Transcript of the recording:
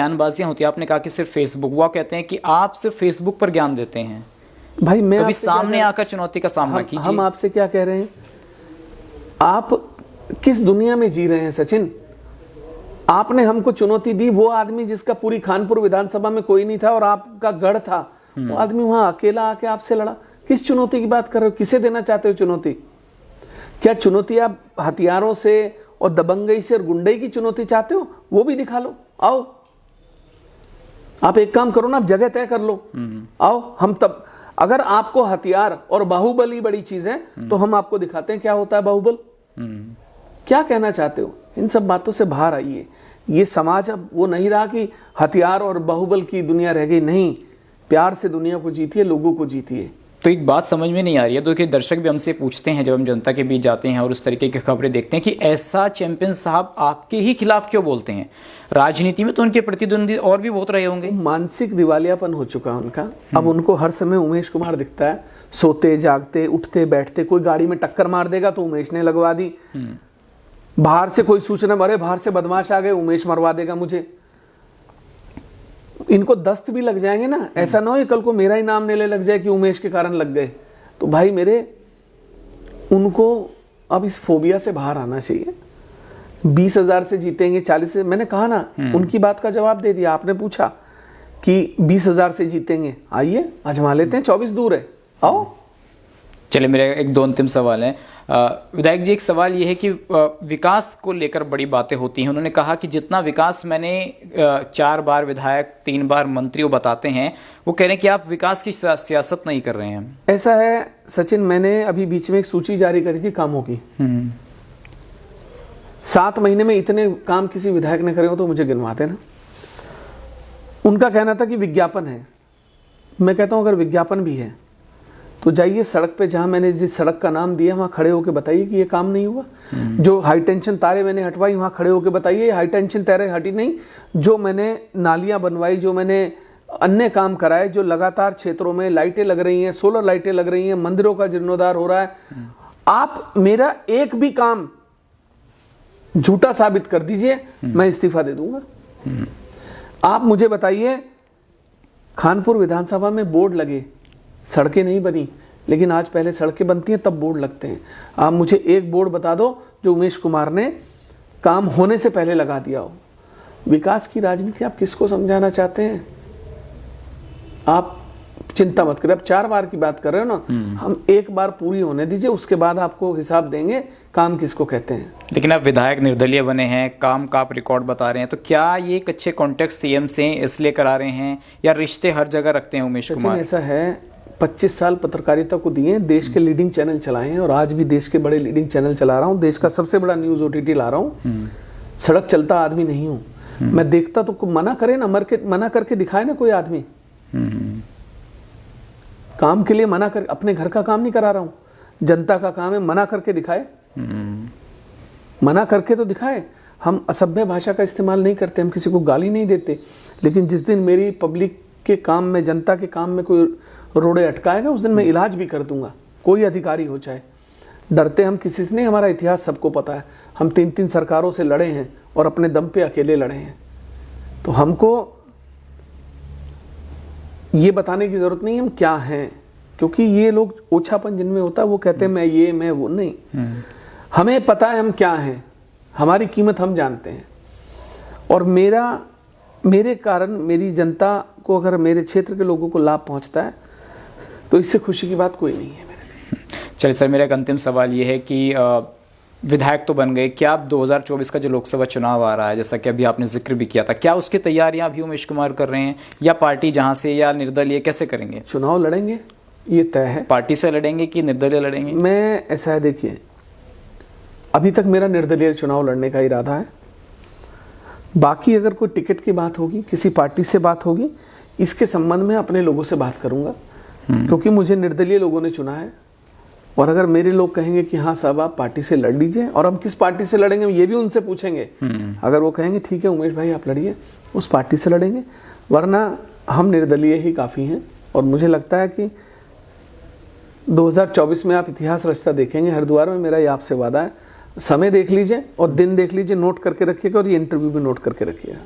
बयानबाजियां होती है, आपने कहा कि सिर्फ फेसबुक, वो कहते हैं कि आप सिर्फ फेसबुक पर ज्ञान देते हैं। भाई मैं कभी सामने आकर चुनौती का सामना कीजिए। हम आपसे क्या कह रहे हैं, आप किस दुनिया में जी रहे हैं सचिन? आपने हमको चुनौती दी, वो आदमी जिसका पूरी खानपुर विधानसभा में कोई नहीं था और आपका गढ़ था, वो आदमी वहां अकेला आके आपसे लड़ा। किस चुनौती की बात कर रहे हो? किसे देना चाहते हो चुनौती? क्या चुनौती आप हथियारों से और दबंगई से और गुंडई की चुनौती चाहते हो? वो भी दिखा लो, आओ। आप एक काम करो ना, आप जगह तय कर लो, आओ। हम तब, अगर आपको हथियार और बाहुबली बड़ी चीज है तो हम आपको दिखाते हैं क्या होता है बाहुबल। क्या कहना चाहते हो? इन सब बातों से बाहर आइए। ये समाज अब वो नहीं रहा कि हथियार और बाहुबल की दुनिया रह गई, नहीं। प्यार से दुनिया को जीतिए, लोगों को जीतिए। तो एक बात समझ में नहीं आ रही है, तो कि दर्शक भी हमसे पूछते हैं जब हम जनता के बीच जाते हैं और उस तरीके की खबरें देखते हैं कि ऐसा चैंपियन साहब आपके ही खिलाफ क्यों बोलते हैं? राजनीति में तो उनके प्रतिद्वंदी और भी बहुत रहे होंगे। मानसिक दिवालियापन हो चुका है उनका। अब उनको हर समय उमेश कुमार दिखता है, सोते जागते उठते बैठते। कोई गाड़ी में टक्कर मार देगा तो उमेश ने लगवा दी। बाहर से कोई सूचना, अरे बाहर से बदमाश आ गए, उमेश मरवा देगा मुझे। इनको दस्त भी लग जाएंगे ना, ऐसा ना हो कल को मेरा ही नाम लेने लग जाए कि उमेश के कारण लग गए। तो भाई मेरे, उनको अब इस फोबिया से बाहर आना चाहिए। 20,000 से जीतेंगे, 40 से, मैंने कहा ना, उनकी बात का जवाब दे दिया। आपने पूछा कि 20,000 से जीतेंगे, आइए आजमा लेते हैं, 24 दूर है, आओ। चलिए, मेरे एक दो अंतिम सवाल हैं। विधायक जी, एक सवाल ये है कि विकास को लेकर बड़ी बातें होती हैं। उन्होंने कहा कि जितना विकास मैंने 4 बार विधायक, 3 बार मंत्री वो बताते हैं, वो कह रहे हैं कि आप विकास की सियासत नहीं कर रहे हैं। ऐसा है सचिन, मैंने अभी बीच में एक सूची जारी करी थी कामों की। 7 महीने में इतने काम किसी विधायक ने करे हो तो मुझे गिनवाते ना। उनका कहना था कि विज्ञापन है। मैं कहता हूं अगर विज्ञापन भी है तो जाइए सड़क पे, जहां मैंने जिस सड़क का नाम दिया वहां खड़े होकर बताइए कि ये काम नहीं हुआ। जो हाई टेंशन तारे मैंने हटवाई वहां खड़े होकर बताइए हाई टेंशन तारे हटी नहीं। जो मैंने नालियां बनवाई, जो मैंने अन्य काम कराए, जो लगातार क्षेत्रों में लाइटें लग रही हैं, सोलर लाइटें लग रही हैं, मंदिरों का जीर्णोद्धार हो रहा है, आप मेरा एक भी काम झूठा साबित कर दीजिए, मैं इस्तीफा दे दूंगा। आप मुझे बताइए, खानपुर विधानसभा में बोर्ड लगे, सड़कें नहीं बनी, लेकिन आज पहले सड़कें बनती हैं तब बोर्ड लगते हैं। आप मुझे एक बोर्ड बता दो जो उमेश कुमार ने काम होने से पहले लगा दिया हो। विकास की राजनीति आप किसको समझाना चाहते हैं? आप चिंता मत करें, अब 4 बार की बात कर रहे हो ना, हम 1 बार पूरी होने दीजिए, उसके बाद आपको हिसाब देंगे काम किसको कहते हैं। लेकिन आप विधायक निर्दलीय बने हैं, काम का आप रिकॉर्ड बता रहे हैं, तो क्या ये एक अच्छे कॉन्टेक्ट सीएम से इसलिए करा रहे हैं या रिश्ते हर जगह रखते हैं उमेश कुमार? ऐसा है, 25 साल पत्रकारिता को दिए, देश के लीडिंग चैनल चलाए हैं और आज भी देश के बड़े लीडिंग चैनल चला रहा हूँ। देश का सबसे बड़ा न्यूज OTT ला रहा हूँ। सड़क चलता आदमी नहीं हूँ मैं। देखता तो मना करे ना, मना करके दिखाए ना कोई आदमी। काम के लिए मना कर, अपने घर का काम नहीं करा रहा हूँ, जनता का काम है, मना करके दिखाए। मना करके तो दिखाए। हम असभ्य भाषा का इस्तेमाल नहीं करते, हम किसी को गाली नहीं देते, लेकिन जिस दिन मेरी पब्लिक के काम में, जनता के काम में कोई रोड़े अटकाएगा, उस दिन मैं इलाज भी कर दूंगा, कोई अधिकारी हो चाहे। डरते हम किसी से नहीं, हमारा इतिहास सबको पता है। हम 3-3 सरकारों से लड़े हैं और अपने दम पे अकेले लड़े हैं। तो हमको ये बताने की जरूरत नहीं हम क्या हैं, क्योंकि ये लोग ओछापन जिनमें होता है वो कहते हैं मैं ये, मैं वो। नहीं, हमें पता है हम क्या हैं, हमारी कीमत हम जानते हैं। और मेरे कारण मेरी जनता को, अगर मेरे क्षेत्र के लोगों को लाभ पहुंचता है तो इससे खुशी की बात कोई नहीं है मेरे लिए। चलिए सर, मेरा एक अंतिम सवाल ये है कि विधायक तो बन गए, क्या आप 2024 का जो लोकसभा चुनाव आ रहा है, जैसा कि अभी आपने जिक्र भी किया था, क्या उसकी तैयारियां अभी उमेश कुमार कर रहे हैं या पार्टी जहां से, या निर्दलीय कैसे करेंगे? चुनाव लड़ेंगे, ये तय है। पार्टी से लड़ेंगे कि निर्दलीय लड़ेंगे? मैं, ऐसा है, देखिए, अभी तक मेरा निर्दलीय चुनाव लड़ने का इरादा है। बाकी अगर कोई टिकट की बात होगी, किसी पार्टी से बात होगी, इसके संबंध में अपने लोगों से बात करूंगा, क्योंकि मुझे निर्दलीय लोगों ने चुना है। और अगर मेरे लोग कहेंगे कि हाँ साहब आप पार्टी से लड़ लीजिए, और हम किस पार्टी से लड़ेंगे ये भी उनसे पूछेंगे। अगर वो कहेंगे ठीक है उमेश भाई आप लड़िए, उस पार्टी से लड़ेंगे, वरना हम निर्दलीय ही काफ़ी हैं। और मुझे लगता है कि 2024 में आप इतिहास रचता देखेंगे हरिद्वार में, मेरा ये आपसे वादा है। समय देख लीजिए और दिन देख लीजिए, नोट करके रखिएगा, और ये इंटरव्यू भी नोट करके रखिएगा।